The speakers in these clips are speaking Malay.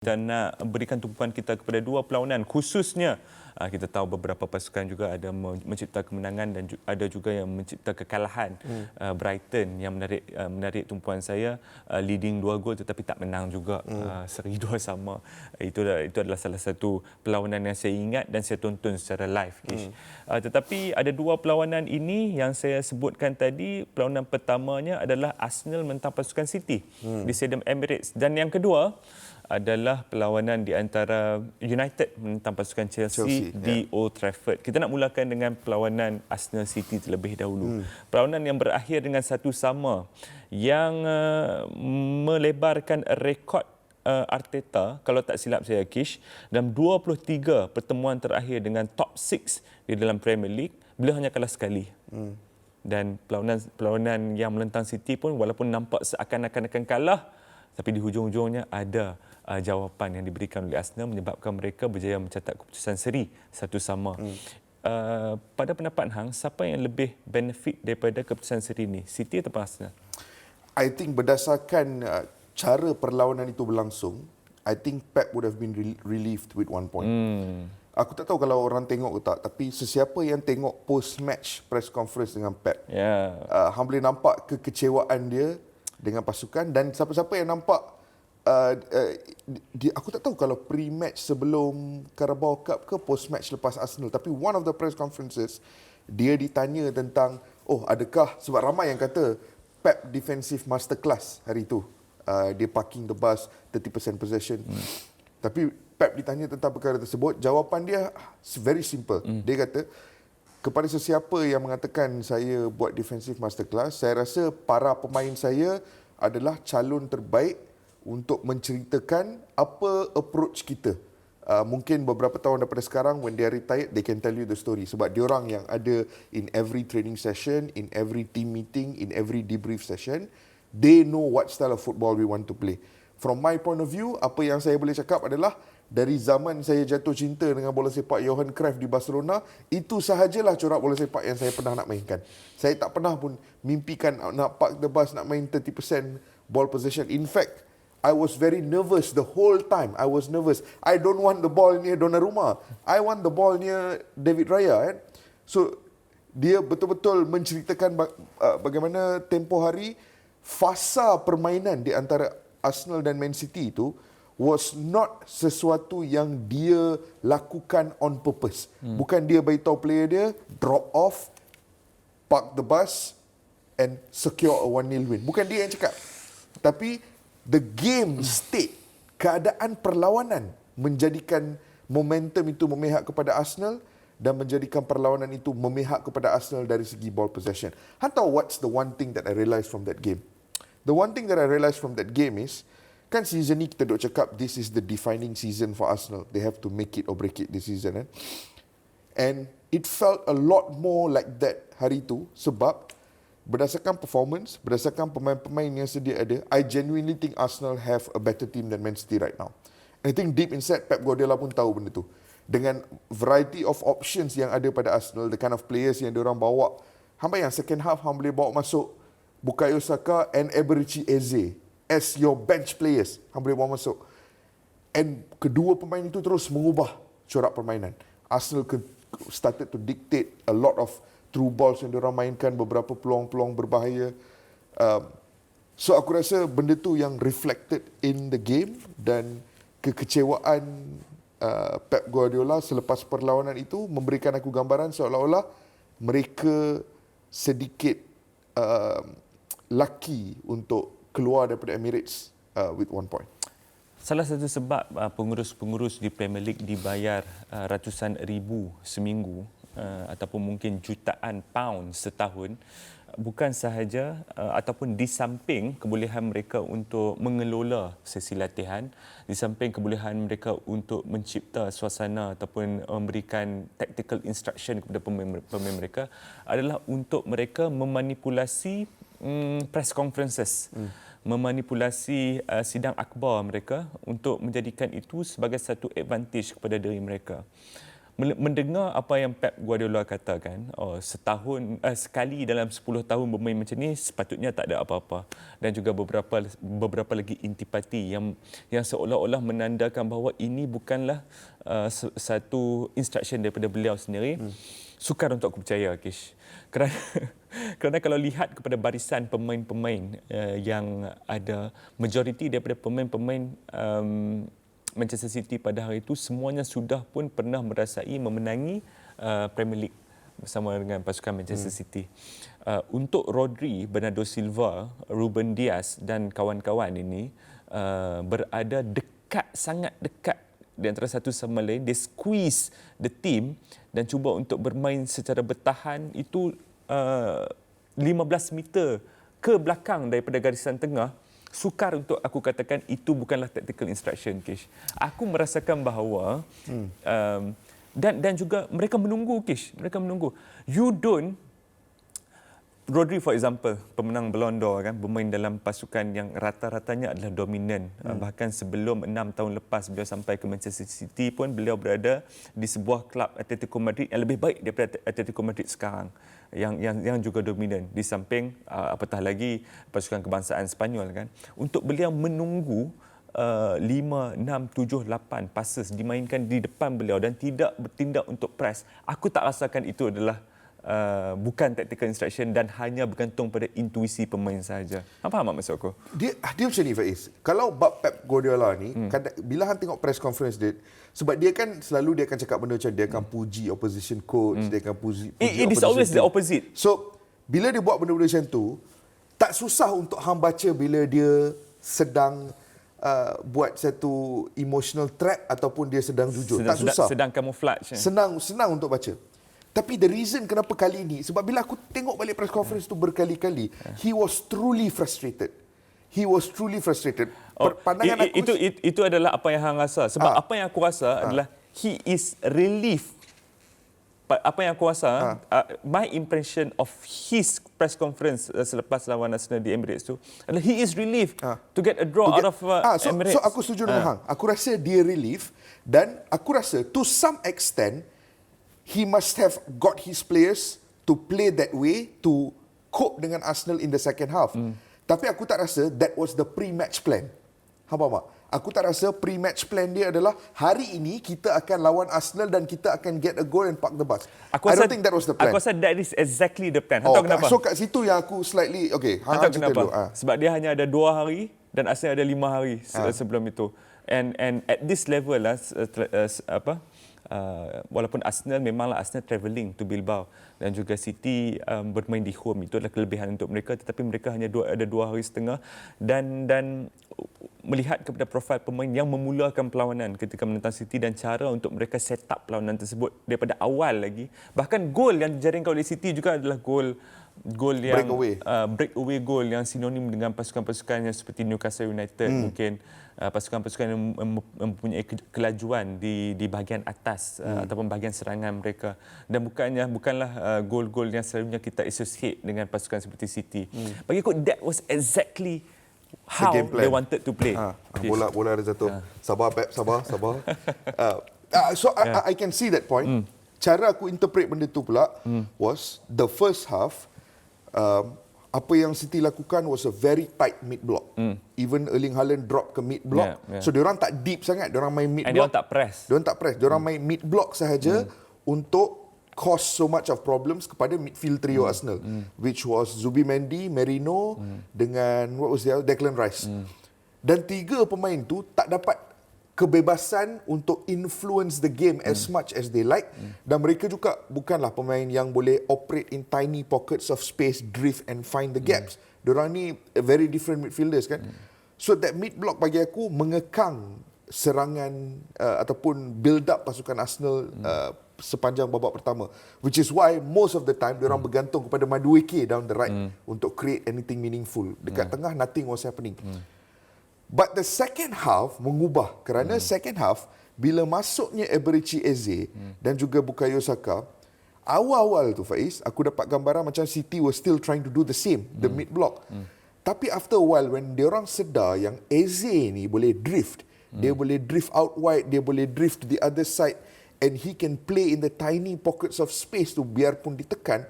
dan nak berikan tumpuan kita kepada dua perlawanan, khususnya kita tahu beberapa pasukan juga ada mencipta kemenangan dan ada juga yang mencipta kekalahan. Brighton yang menarik tumpuan saya, leading 2 gol tetapi tak menang juga, seri 2 sama. Itu adalah salah satu perlawanan yang saya ingat dan saya tonton secara live, Kish. Tetapi ada dua perlawanan ini yang saya sebutkan tadi. Perlawanan pertamanya adalah Arsenal menentang pasukan City di Stadium Emirates, dan yang kedua adalah perlawanan di antara United menentang pasukan Chelsea di Old Trafford. Kita nak mulakan dengan perlawanan Arsenal City terlebih dahulu. Perlawanan yang berakhir dengan 1-1 yang melebarkan rekod Arteta, kalau tak silap saya, Kish, dalam 23 pertemuan terakhir dengan top 6 di dalam Premier League, beliau hanya kalah sekali. Dan perlawanan yang menentang City pun walaupun nampak seakan-akan akan kalah, tapi di hujung-hujungnya ada jawapan yang diberikan oleh Arsenal menyebabkan mereka berjaya mencatat keputusan seri 1-1. Pada pendapat Hang, siapa yang lebih benefit daripada keputusan seri ini, City atau Arsenal? I think berdasarkan cara perlawanan itu berlangsung, I think Pep would have been relieved with 1 point. Aku tak tahu kalau orang tengok ke tak, tapi sesiapa yang tengok post-match press conference dengan Pep, hang boleh nampak kekecewaan dia dengan pasukan, dan siapa-siapa yang nampak aku tak tahu kalau pre-match sebelum Carabao Cup ke post-match lepas Arsenal, tapi one of the press conferences dia ditanya tentang, adakah, sebab ramai yang kata Pep defensive masterclass hari itu, dia parking the bus, 30% possession. Tapi Pep ditanya tentang perkara tersebut, jawapan dia very simple. Dia kata, kepada sesiapa yang mengatakan saya buat defensive masterclass, saya rasa para pemain saya adalah calon terbaik untuk menceritakan apa approach kita. Mungkin beberapa tahun daripada sekarang, when they are retired, they can tell you the story. Sebab diorang yang ada in every training session, in every team meeting, in every debrief session, they know what style of football we want to play. From my point of view, apa yang saya boleh cakap adalah, dari zaman saya jatuh cinta dengan bola sepak Johan Cruyff di Barcelona, itu sahajalah corak bola sepak yang saya pernah nak mainkan. Saya tak pernah pun mimpikan nak park the bus, nak main 30% ball possession. In fact, I was very nervous the whole time. I was nervous. I don't want the ball near Donnarumma. I want the ball near David Raya. So, dia betul-betul menceritakan bagaimana tempoh hari fasa permainan di antara Arsenal dan Man City itu was not sesuatu yang dia lakukan on purpose. Bukan dia beritahu player dia, drop off, park the bus and secure a 1-0 win. Bukan dia yang cakap. Tapi the game state, keadaan perlawanan menjadikan momentum itu memihak kepada Arsenal dan menjadikan perlawanan itu memihak kepada Arsenal dari segi ball possession. Hang tahu what's the one thing that I realised from that game? The one thing that I realised from that game is, kan season ni kita duk cakap this is the defining season for Arsenal. They have to make it or break it this season. And it felt a lot more like that hari itu, sebab berdasarkan performance, berdasarkan pemain-pemain yang sedia ada, I genuinely think Arsenal have a better team than Man City right now. And I think deep inside Pep Guardiola pun tahu benda tu. Dengan variety of options yang ada pada Arsenal, the kind of players yang diorang bawa, hampa yang second half hang boleh bawa masuk Bukayo Saka and Eberechi Eze as your bench players, hang boleh bawa masuk. And kedua pemain itu terus mengubah corak permainan. Arsenal started to dictate a lot of through balls yang diorang mainkan, beberapa peluang-peluang berbahaya. So aku rasa benda tu yang reflected in the game, dan kekecewaan Pep Guardiola selepas perlawanan itu memberikan aku gambaran seolah-olah mereka sedikit lucky untuk keluar daripada Emirates with 1 point. Salah satu sebab pengurus-pengurus di Premier League dibayar ratusan ribu seminggu ataupun mungkin jutaan pound setahun, bukan sahaja ataupun di samping kebolehan mereka untuk mengelola sesi latihan, di samping kebolehan mereka untuk mencipta suasana ataupun memberikan tactical instruction kepada pemain mereka, adalah untuk mereka memanipulasi press conferences, memanipulasi sidang akhbar mereka untuk menjadikan itu sebagai satu advantage kepada diri mereka. mendengar apa yang Pep Guardiola katakan, sekali dalam 10 tahun bermain macam ni sepatutnya tak ada apa-apa, dan juga beberapa lagi intipati yang seolah-olah menandakan bahawa ini bukanlah satu instruction daripada beliau sendiri. Sukar untuk aku percaya, Kish. Kerana kalau lihat kepada barisan pemain-pemain yang ada, majoriti daripada pemain-pemain Manchester City pada hari itu semuanya sudah pun pernah memenangi Premier League bersama dengan pasukan Manchester City. Untuk Rodri, Bernardo Silva, Ruben Dias dan kawan-kawan ini berada dekat, sangat dekat di antara satu sama lain. Dia squeeze the team dan cuba untuk bermain secara bertahan itu 15 meter ke belakang daripada garisan tengah. Sukar untuk aku katakan itu bukanlah tactical instruction, Kish. Aku merasakan bahawa dan juga mereka menunggu, Kish. Mereka menunggu. Rodri, for example, pemenang Ballon d'Or kan, bermain dalam pasukan yang rata-ratanya adalah dominan. Bahkan sebelum 6 tahun lepas beliau sampai ke Manchester City pun beliau berada di sebuah klub Atletico Madrid yang lebih baik daripada Atletico Madrid sekarang, yang juga dominan. Di samping apatah lagi pasukan kebangsaan Sepanyol kan. Untuk beliau menunggu 5, 6, 7, 8 passes dimainkan di depan beliau dan tidak bertindak untuk press. Aku tak rasakan itu adalah bukan tactical instruction dan hanya bergantung pada intuisi pemain sahaja. Apa faham maksud aku? Dia macam ni, Faiz. Kalau bab Pep Guardiola ni, bila hang tengok press conference dia, sebab dia kan selalu dia akan cakap benda macam dia akan puji opposition coach, dia akan puji It is always the opposite. So, bila dia buat benda-benda macam tu, tak susah untuk hang baca bila dia sedang buat satu emotional trap ataupun dia sedang jujur. Tak susah. Sedang camouflage. Senang untuk baca. Tapi the reason kenapa kali ni, sebab bila aku tengok balik press conference tu berkali-kali, he was truly frustrated. Pandangan aku itu adalah apa yang hang rasa. Sebab apa yang aku rasa adalah he is relieved. Apa yang aku rasa, my impression of his press conference selepas lawan Arsenal di Emirates tu adalah he is relieved to get a draw out of Emirates. So aku setuju dengan hang. Aku rasa dia relieved dan aku rasa to some extent he must have got his players to play that way to cope dengan Arsenal in the second half. Tapi aku tak rasa that was the pre-match plan. Faham tak? Aku tak rasa pre-match plan dia adalah hari ini kita akan lawan Arsenal dan kita akan get a goal and park the bus. I don't think that was the plan. Aku rasa that is exactly the plan. Tahu kenapa? So kat situ yang aku slightly tahu kenapa? Sebab dia hanya ada 2 hari dan Arsenal ada 5 hari sebelum itu. And at this level walaupun memanglah Arsenal travelling to Bilbao dan juga City bermain di home, itu adalah kelebihan untuk mereka, tetapi mereka hanya ada 2 hari setengah dan melihat kepada profil pemain yang memulakan perlawanan ketika menentang City dan cara untuk mereka set up perlawanan tersebut daripada awal lagi. Bahkan gol yang dijaringkan oleh City juga adalah gol yang breakaway goal yang sinonim dengan pasukan-pasukan yang seperti Newcastle United, mungkin pasukan-pasukan yang mempunyai kelajuan di bahagian atas ataupun bahagian serangan mereka, dan bukanlah gol-gol yang selalunya kita associate dengan pasukan seperti City. Bagi aku that was exactly how they wanted to play. Bola ada jatuh. Sabar Pep, sabar. So I can see that point. Cara aku interpret benda tu pula was the first half, apa yang City lakukan was a very tight mid block. Even Erling Haaland drop ke mid block. So diorang tak deep sangat, diorang main mid block. Diorang tak press. Diorang main mid block sahaja untuk cause so much of problems kepada midfield trio Arsenal, which was Zubimendi, Merino dengan Declan Rice. Dan 3 pemain tu tak dapat kebebasan untuk influence the game as much as they like, dan mereka juga bukanlah pemain yang boleh operate in tiny pockets of space, drift and find the gaps. Diorang ni very different midfielders kan. So that mid block bagi aku mengekang serangan ataupun build up pasukan Arsenal sepanjang babak pertama, which is why most of the time diorang bergantung kepada Madueke down the right untuk create anything meaningful. Dekat tengah nothing was happening. But the second half mengubah, kerana second half bila masuknya Eberechi Eze dan juga Bukayo Saka, awal-awal tu Faiz, aku dapat gambaran macam City was still trying to do the same, the mid block. Tapi after a while when diorang sedar yang Eze ni boleh drift, dia boleh drift out wide, dia boleh drift to the other side and he can play in the tiny pockets of space tu biarpun ditekan,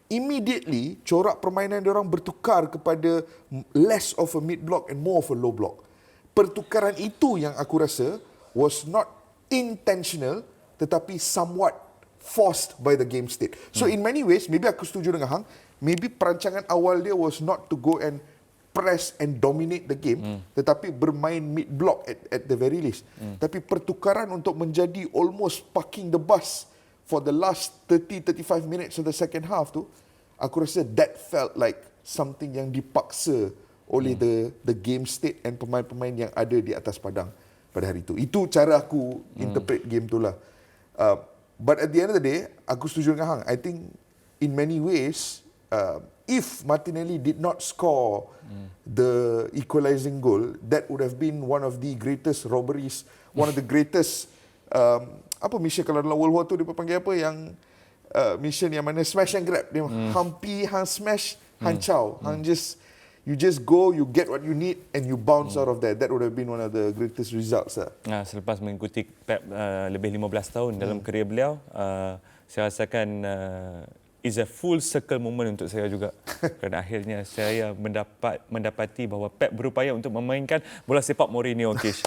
immediately corak permainan dia orang bertukar kepada less of a mid block and more of a low block. Pertukaran itu yang aku rasa was not intentional tetapi somewhat forced by the game state. So in many ways, maybe aku setuju dengan Hang, maybe perancangan awal dia was not to go and press and dominate the game, tetapi bermain mid block at the very least. Tapi pertukaran untuk menjadi almost parking the bus for the last 30-35 minutes of the second half tu, aku rasa that felt like something yang dipaksa oleh the game state and pemain-pemain yang ada di atas padang pada hari itu. Itu cara aku interpret game tu lah. But at the end of the day, aku setuju dengan Hang. I think in many ways, if Martinelli did not score the equalizing goal, that would have been one of the greatest robberies, one of the greatest apa mission kalau dalam World War II dia panggil apa yang mission yang mana smash and grab, dia hampi, hang smash, hang chow, hang just you just go, you get what you need and you bounce out of that. That would have been one of the greatest results lah. Selepas mengikuti Pep lebih 15 tahun dalam kerjaya beliau, saya rasakan is a full circle moment untuk saya juga. Kerana akhirnya saya mendapati bahawa Pep berupaya untuk memainkan bola sepak Mourinho, Kish.